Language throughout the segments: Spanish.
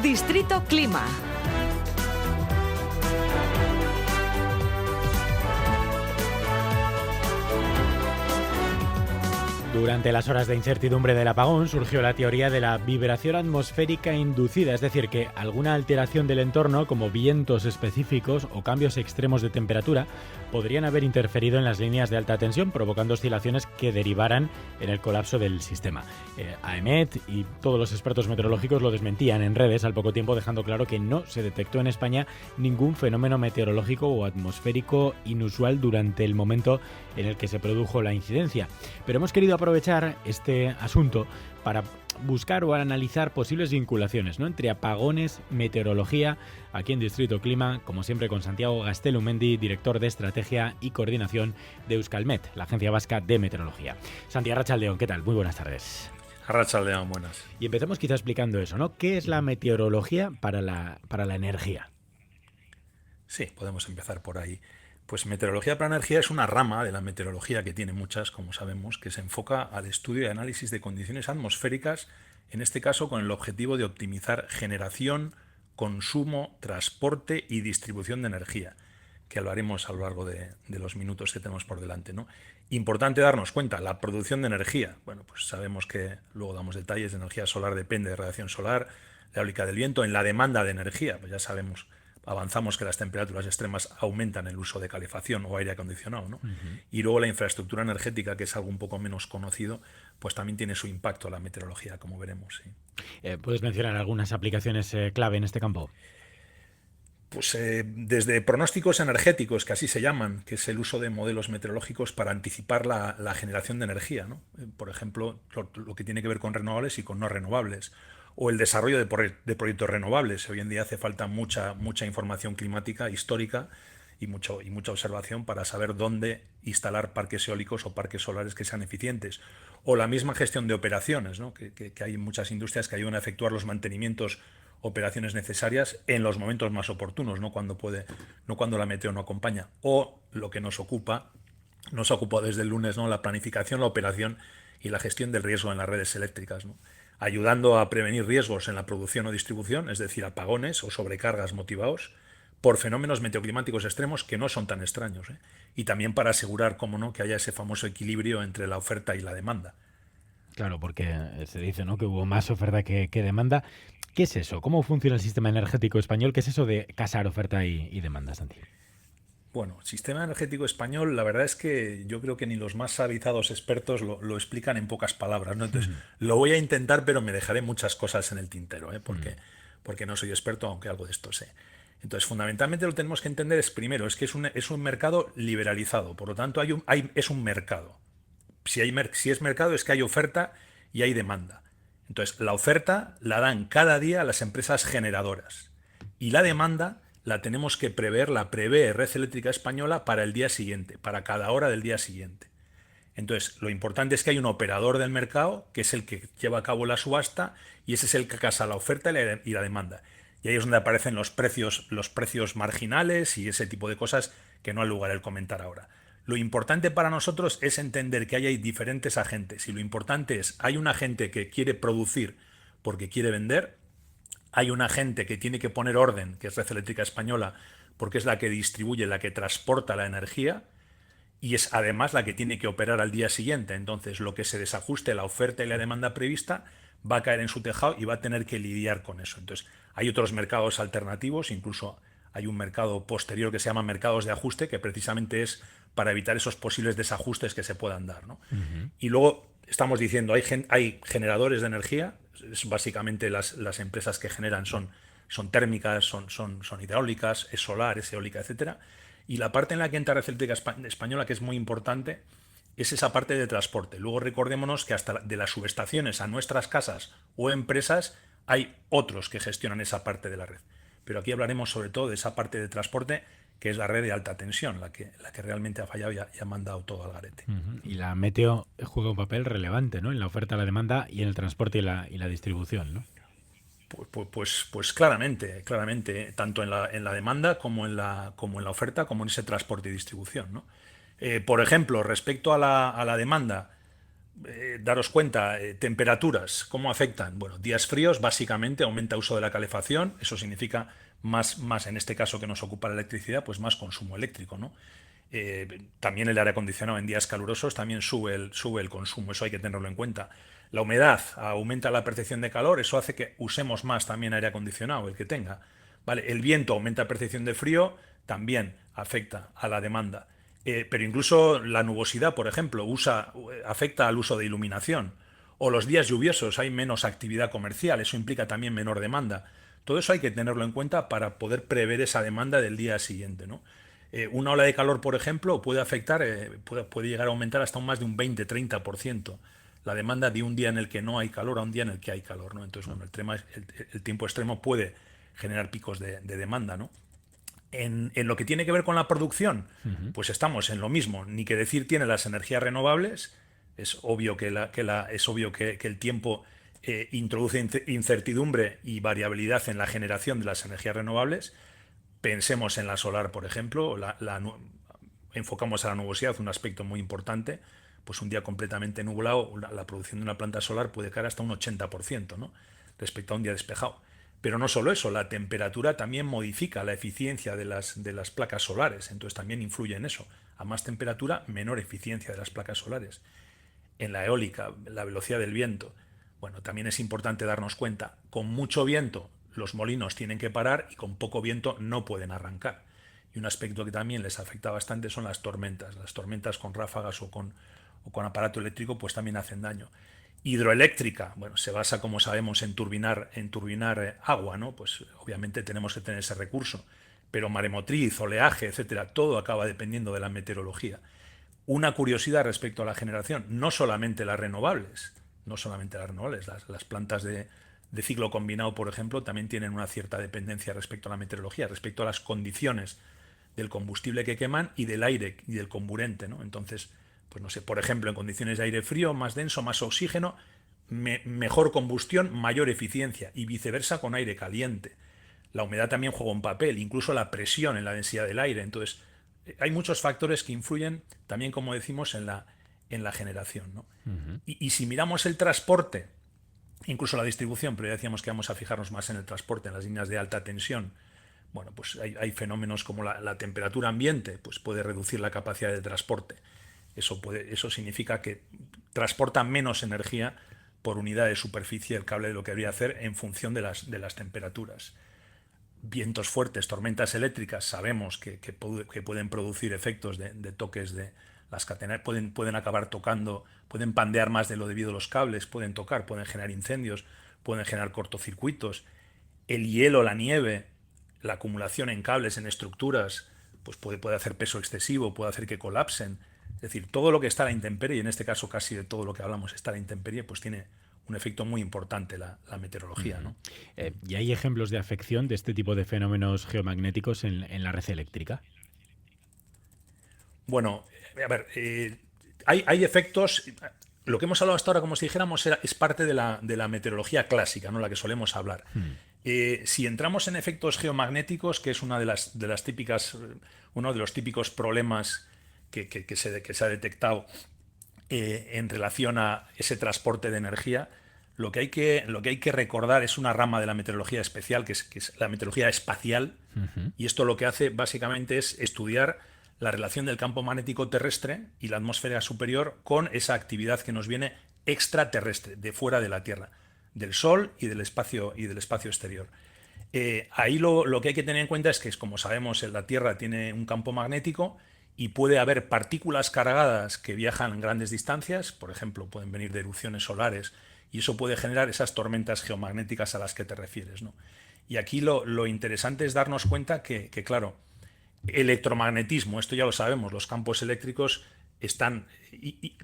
Distrito Clima. Durante las horas de incertidumbre del apagón surgió la teoría de la vibración atmosférica inducida, es decir, que alguna alteración del entorno, como vientos específicos o cambios extremos de temperatura, podrían haber interferido en las líneas de alta tensión, provocando oscilaciones que derivaran en el colapso del sistema. AEMET y todos los expertos meteorológicos lo desmentían en redes al poco tiempo, dejando claro que no se detectó en España ningún fenómeno meteorológico o atmosférico inusual durante el momento en el que se produjo la incidencia. Pero hemos querido aprovechar este asunto para buscar o analizar posibles vinculaciones, ¿no?, entre apagones, meteorología, aquí en Distrito Clima, como siempre con Santiago Gaztelumendi, director de Estrategia y Coordinación de Euskalmet, la Agencia Vasca de Meteorología. Santiago Arratsaldeon, ¿qué tal? Muy buenas tardes. Arratsaldeon, buenas. Y empezamos quizá explicando eso, ¿no? ¿Qué es la meteorología para la energía? Sí, podemos empezar por ahí. Pues meteorología para energía es una rama de la meteorología que tiene muchas, como sabemos, que se enfoca al estudio y análisis de condiciones atmosféricas, en este caso con el objetivo de optimizar generación, consumo, transporte y distribución de energía, que hablaremos a lo largo de los minutos que tenemos por delante, ¿no? Importante darnos cuenta, la producción de energía. Bueno, pues sabemos que, luego damos detalles, de energía solar depende de radiación solar, la eólica del viento. En la demanda de energía, pues ya sabemos, avanzamos que las temperaturas extremas aumentan el uso de calefacción o aire acondicionado, ¿no? Y luego la infraestructura energética, que es algo un poco menos conocido, pues también tiene su impacto a la meteorología, como veremos. ¿Sí? ¿Puedes mencionar algunas aplicaciones clave en este campo? Pues desde pronósticos energéticos, que así se llaman, que es el uso de modelos meteorológicos para anticipar la generación de energía, ¿no? Por ejemplo, lo que tiene que ver con renovables y con no renovables, o el desarrollo de proyectos renovables. Hoy en día hace falta mucha información climática histórica y mucha observación para saber dónde instalar parques eólicos o parques solares que sean eficientes. O la misma gestión de operaciones, ¿no? que hay muchas industrias que ayudan a efectuar los mantenimientos, operaciones necesarias en los momentos más oportunos, no cuando la meteo no acompaña. O lo que nos ocupa desde el lunes, ¿no?, la planificación, la operación y la gestión del riesgo en las redes eléctricas, ¿no?, ayudando a prevenir riesgos en la producción o distribución, es decir, apagones o sobrecargas motivados por fenómenos meteoclimáticos extremos que no son tan extraños, ¿eh? Y también para asegurar, cómo no, que haya ese famoso equilibrio entre la oferta y la demanda. Claro, porque se dice, ¿no?, que hubo más oferta que demanda. ¿Qué es eso? ¿Cómo funciona el sistema energético español? ¿Qué es eso de casar oferta y demanda, Santi? Bueno, el sistema energético español, la verdad es que yo creo que ni los más avizados expertos lo explican en pocas palabras, ¿no? Entonces, lo voy a intentar, pero me dejaré muchas cosas en el tintero, ¿eh? Porque no soy experto, aunque algo de esto sé. Entonces, fundamentalmente lo que tenemos que entender es, primero, es que es un mercado liberalizado, por lo tanto es un mercado. Si es mercado, es que hay oferta y hay demanda. Entonces, la oferta la dan cada día las empresas generadoras y la demanda la tenemos que prever, la prevé Red Eléctrica Española para el día siguiente, para cada hora del día siguiente. Entonces, lo importante es que hay un operador del mercado, que es el que lleva a cabo la subasta, y ese es el que casa la oferta y la demanda. Y ahí es donde aparecen los precios marginales y ese tipo de cosas que no hay lugar el comentar ahora. Lo importante para nosotros es entender que hay diferentes agentes, y lo importante es, hay un agente que quiere producir porque quiere vender, hay un agente que tiene que poner orden, que es Red Eléctrica Española, porque es la que distribuye, la que transporta la energía, y es además la que tiene que operar al día siguiente. Entonces, lo que se desajuste, la oferta y la demanda prevista, va a caer en su tejado y va a tener que lidiar con eso. Entonces, hay otros mercados alternativos, incluso hay un mercado posterior que se llama mercados de ajuste, que precisamente es para evitar esos posibles desajustes que se puedan dar, ¿no? Y luego estamos diciendo, hay generadores de energía, básicamente las empresas que generan son térmicas, son hidráulicas, es solar, es eólica, etcétera. Y la parte en la que entra Red Eléctrica Española, que es muy importante, es esa parte de transporte. Luego recordémonos que hasta de las subestaciones a nuestras casas o empresas hay otros que gestionan esa parte de la red. Pero aquí hablaremos sobre todo de esa parte de transporte, que es la red de alta tensión, la que realmente ha fallado y ha mandado todo al garete. Y la meteo juega un papel relevante, ¿no?, en la oferta, la demanda y en el transporte y la distribución, ¿no? Pues claramente, tanto en la demanda como en la oferta, como en ese transporte y distribución, ¿no? Por ejemplo, respecto a la demanda, daros cuenta, temperaturas, ¿cómo afectan? Bueno, días fríos, básicamente aumenta uso de la calefacción, eso significa más en este caso que nos ocupa la electricidad, pues más consumo eléctrico, ¿no? También el aire acondicionado en días calurosos también sube el consumo, eso hay que tenerlo en cuenta. La humedad aumenta la percepción de calor, eso hace que usemos más también aire acondicionado, el que tenga. ¿Vale? El viento aumenta la percepción de frío, también afecta a la demanda. Pero incluso la nubosidad, por ejemplo, afecta al uso de iluminación. O los días lluviosos, hay menos actividad comercial, eso implica también menor demanda. Todo eso hay que tenerlo en cuenta para poder prever esa demanda del día siguiente, ¿no? Una ola de calor, por ejemplo, puede afectar, puede llegar a aumentar hasta un más de un 20-30% la demanda de un día en el que no hay calor a un día en el que hay calor, ¿no? Entonces, bueno, el tiempo extremo puede generar picos de demanda, ¿no? En lo que tiene que ver con la producción, pues estamos en lo mismo. Ni que decir tiene las energías renovables. Es obvio que el tiempo introduce incertidumbre y variabilidad en la generación de las energías renovables. Pensemos en la solar, por ejemplo. Enfocamos a la nubosidad, un aspecto muy importante. Pues un día completamente nublado, la producción de una planta solar puede caer hasta un 80%, ¿no? Respecto a un día despejado. Pero no solo eso, la temperatura también modifica la eficiencia de las placas solares, entonces también influye en eso. A más temperatura, menor eficiencia de las placas solares. En la eólica, la velocidad del viento. Bueno, también es importante darnos cuenta, con mucho viento los molinos tienen que parar y con poco viento no pueden arrancar. Y un aspecto que también les afecta bastante son las tormentas. Las tormentas con ráfagas o con aparato eléctrico pues también hacen daño. Hidroeléctrica, bueno, se basa, como sabemos, en turbinar agua, ¿no? Pues obviamente tenemos que tener ese recurso. Pero maremotriz, oleaje, etcétera, todo acaba dependiendo de la meteorología. Una curiosidad respecto a la generación, no solamente las renovables, las plantas de ciclo combinado, por ejemplo, también tienen una cierta dependencia respecto a la meteorología, respecto a las condiciones del combustible que queman y del aire y del comburente, ¿no? Entonces, pues no sé, por ejemplo, en condiciones de aire frío, más denso, más oxígeno, mejor combustión, mayor eficiencia, y viceversa con aire caliente. La humedad también juega un papel, incluso la presión en la densidad del aire. Entonces, hay muchos factores que influyen también, como decimos, en la generación, ¿no? Y si miramos el transporte, incluso la distribución, pero ya decíamos que vamos a fijarnos más en el transporte, en las líneas de alta tensión, bueno, pues hay fenómenos como la temperatura ambiente, pues puede reducir la capacidad de transporte. Eso significa que transporta menos energía por unidad de superficie el cable de lo que debería hacer en función de las temperaturas. Vientos fuertes, tormentas eléctricas, sabemos que pueden producir efectos de toques de las catenas, pueden acabar tocando, pueden pandear más de lo debido a los cables, pueden generar incendios, pueden generar cortocircuitos. El hielo, la nieve, la acumulación en cables, en estructuras, pues puede hacer peso excesivo, puede hacer que colapsen. Es decir, todo lo que está a la intemperie, y en este caso casi de todo lo que hablamos está a la intemperie, pues tiene un efecto muy importante la meteorología, ¿no? ¿Y hay ejemplos de afección de este tipo de fenómenos geomagnéticos en la red eléctrica? Bueno, a ver, hay efectos. Lo que hemos hablado hasta ahora, como si dijéramos, es parte de la meteorología clásica, ¿no? La que solemos hablar. Si entramos en efectos geomagnéticos, que es uno de los típicos problemas que se ha detectado en relación a ese transporte de energía, lo que hay que recordar es una rama de la meteorología especial, que es la meteorología espacial, y esto lo que hace básicamente es estudiar la relación del campo magnético terrestre y la atmósfera superior con esa actividad que nos viene extraterrestre, de fuera de la Tierra, del Sol y del espacio exterior. Ahí lo que hay que tener en cuenta es que, como sabemos, la Tierra tiene un campo magnético y puede haber partículas cargadas que viajan grandes distancias, por ejemplo, pueden venir de erupciones solares, y eso puede generar esas tormentas geomagnéticas a las que te refieres, ¿no? Y aquí lo interesante es darnos cuenta que, claro, electromagnetismo, esto ya lo sabemos, los campos eléctricos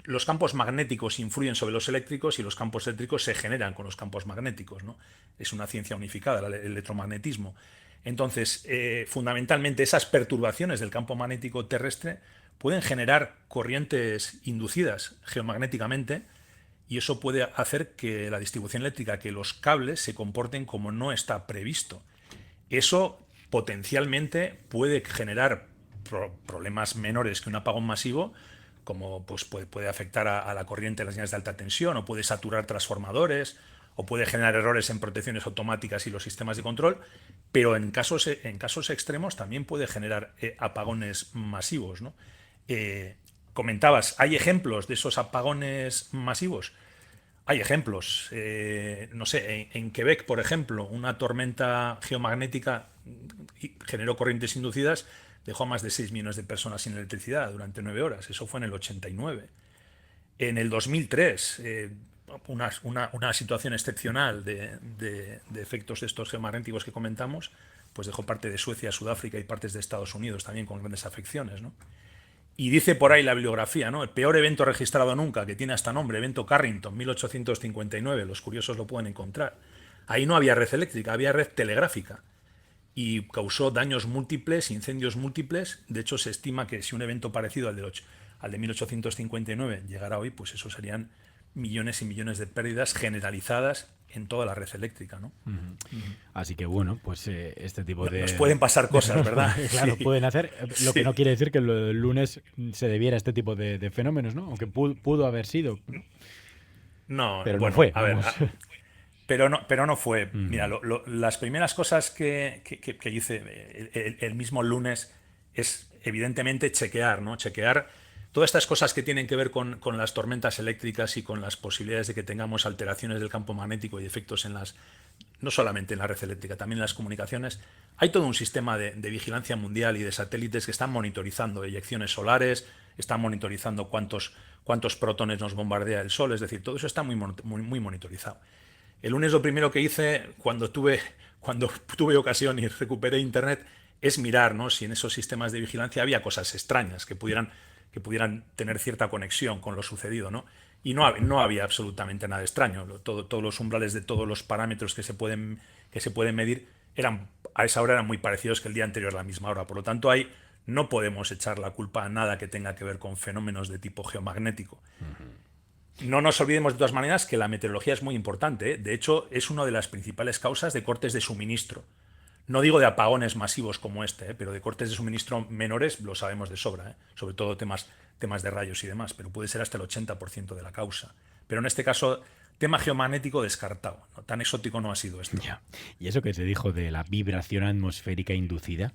los campos magnéticos influyen sobre los eléctricos y los campos eléctricos se generan con los campos magnéticos, ¿no? Es una ciencia unificada, el electromagnetismo. Entonces, fundamentalmente, esas perturbaciones del campo magnético terrestre pueden generar corrientes inducidas geomagnéticamente, y eso puede hacer que la distribución eléctrica, que los cables se comporten como no está previsto. Eso potencialmente puede generar problemas menores que un apagón masivo, como pues, puede afectar a la corriente de las líneas de alta tensión, o puede saturar transformadores, o puede generar errores en protecciones automáticas y los sistemas de control, pero en casos extremos también puede generar apagones masivos, ¿no? Comentabas, ¿hay ejemplos de esos apagones masivos? Hay ejemplos. No sé, en Quebec, por ejemplo, una tormenta geomagnética generó corrientes inducidas, dejó a más de 6 millones de personas sin electricidad durante 9 horas. Eso fue en el 89. En el 2003, una situación excepcional de efectos de estos geomagnéticos que comentamos, pues dejó parte de Suecia, Sudáfrica y partes de Estados Unidos también con grandes afecciones, ¿no? Y dice por ahí la bibliografía, ¿no? El peor evento registrado nunca, que tiene hasta nombre, evento Carrington, 1859, los curiosos lo pueden encontrar. Ahí no había red eléctrica, había red telegráfica. Y causó daños múltiples, incendios múltiples. De hecho, se estima que si un evento parecido al de 1859 llegara hoy, pues eso serían millones y millones de pérdidas generalizadas en toda la red eléctrica, ¿no? Así que bueno, pues este tipo de... Nos pueden pasar cosas, ¿verdad? Claro, Sí. pueden hacer. Lo que Sí. no quiere decir que el lunes se debiera a este tipo de fenómenos, ¿no? Aunque pudo haber sido, No, pero no bueno, fue, a ver, vamos. pero no fue. Mira, las primeras cosas que hice el mismo lunes es evidentemente chequear, ¿no? Chequear todas estas cosas que tienen que ver con las tormentas eléctricas y con las posibilidades de que tengamos alteraciones del campo magnético y efectos no solamente en la red eléctrica, también en las comunicaciones. Hay todo un sistema de vigilancia mundial y de satélites que están monitorizando eyecciones solares, están monitorizando cuántos protones nos bombardea el Sol, es decir, todo eso está muy monitorizado. El lunes lo primero que hice cuando tuve ocasión y recuperé internet es mirar, ¿no? Si en esos sistemas de vigilancia había cosas extrañas que pudieran tener cierta conexión con lo sucedido, ¿no? Y no había absolutamente nada extraño. Todos los umbrales de todos los parámetros que se pueden medir a esa hora eran muy parecidos que el día anterior a la misma hora. Por lo tanto, ahí no podemos echar la culpa a nada que tenga que ver con fenómenos de tipo geomagnético. No nos olvidemos de todas maneras que la meteorología es muy importante, ¿eh? De hecho, es una de las principales causas de cortes de suministro. No digo de apagones masivos como este, pero de cortes de suministro menores lo sabemos de sobra, sobre todo temas de rayos y demás, pero puede ser hasta el 80% de la causa. Pero en este caso, tema geomagnético descartado, ¿no? Tan exótico no ha sido esto. Ya. ¿Y eso que se dijo de la vibración atmosférica inducida?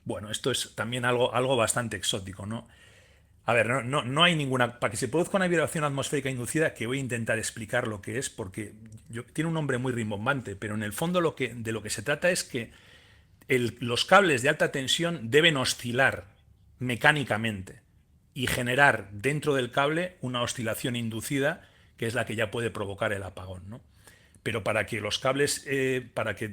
Bueno, esto es también algo bastante exótico, ¿no? A ver, no hay ninguna... Para que se produzca una vibración atmosférica inducida, que voy a intentar explicar lo que es, porque tiene un nombre muy rimbombante, pero en el fondo de lo que se trata es que los cables de alta tensión deben oscilar mecánicamente y generar dentro del cable una oscilación inducida, que es la que ya puede provocar el apagón, ¿no? Pero para que los cables, para que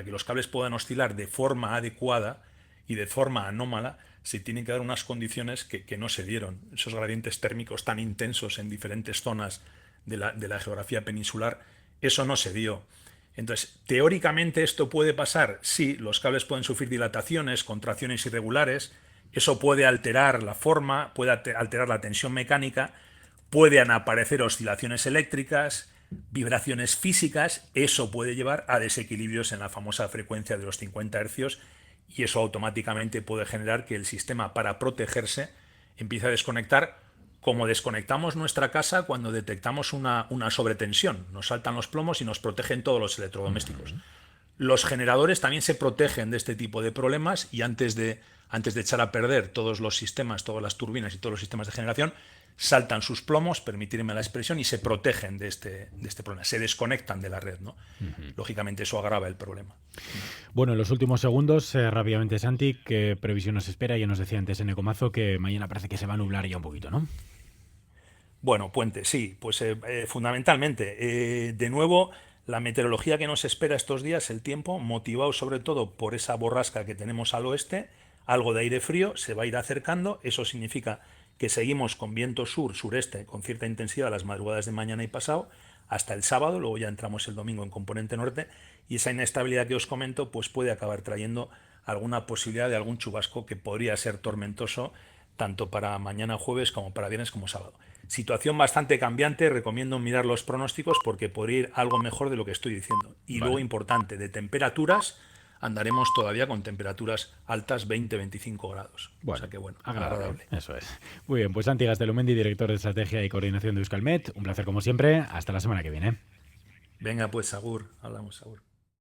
los cables puedan oscilar de forma adecuada y de forma anómala, se tienen que dar unas condiciones que no se dieron. Esos gradientes térmicos tan intensos en diferentes zonas de la geografía peninsular, eso no se dio. Entonces, teóricamente esto puede pasar. Sí, los cables pueden sufrir dilataciones, contracciones irregulares, eso puede alterar la forma, puede alterar la tensión mecánica, pueden aparecer oscilaciones eléctricas, vibraciones físicas, eso puede llevar a desequilibrios en la famosa frecuencia de los 50 Hz, y eso automáticamente puede generar que el sistema, para protegerse, empiece a desconectar, como desconectamos nuestra casa cuando detectamos una sobretensión. Nos saltan los plomos y nos protegen todos los electrodomésticos. Los generadores también se protegen de este tipo de problemas, y antes de echar a perder todos los sistemas, todas las turbinas y todos los sistemas de generación, saltan sus plomos, permitirme la expresión, y se protegen de este problema, se desconectan de la red, ¿no? Lógicamente eso agrava el problema. Bueno, en los últimos segundos, rápidamente, Santi, ¿qué previsión nos espera? Ya nos decía antes Eneco Mazo que mañana parece que se va a nublar ya un poquito, ¿no? Bueno, Puente, sí, pues fundamentalmente. De nuevo, la meteorología que nos espera estos días, el tiempo, motivado sobre todo por esa borrasca que tenemos al oeste, algo de aire frío se va a ir acercando. Eso significa que seguimos con viento sur-sureste con cierta intensidad a las madrugadas de mañana y pasado hasta el sábado. Luego ya entramos el domingo en componente norte, y esa inestabilidad que os comento pues puede acabar trayendo alguna posibilidad de algún chubasco que podría ser tormentoso tanto para mañana jueves como para viernes como sábado. Situación bastante cambiante, recomiendo mirar los pronósticos porque podría ir algo mejor de lo que estoy diciendo. Y luego, Vale. importante, de temperaturas andaremos todavía con temperaturas altas, 20-25 grados. Bueno, o sea que bueno, agradable. Eso es. Muy bien, pues Santi Gastelumendi, director de Estrategia y Coordinación de Euskalmet. Un placer como siempre. Hasta la semana que viene. Venga, pues, agur, hablamos, agur.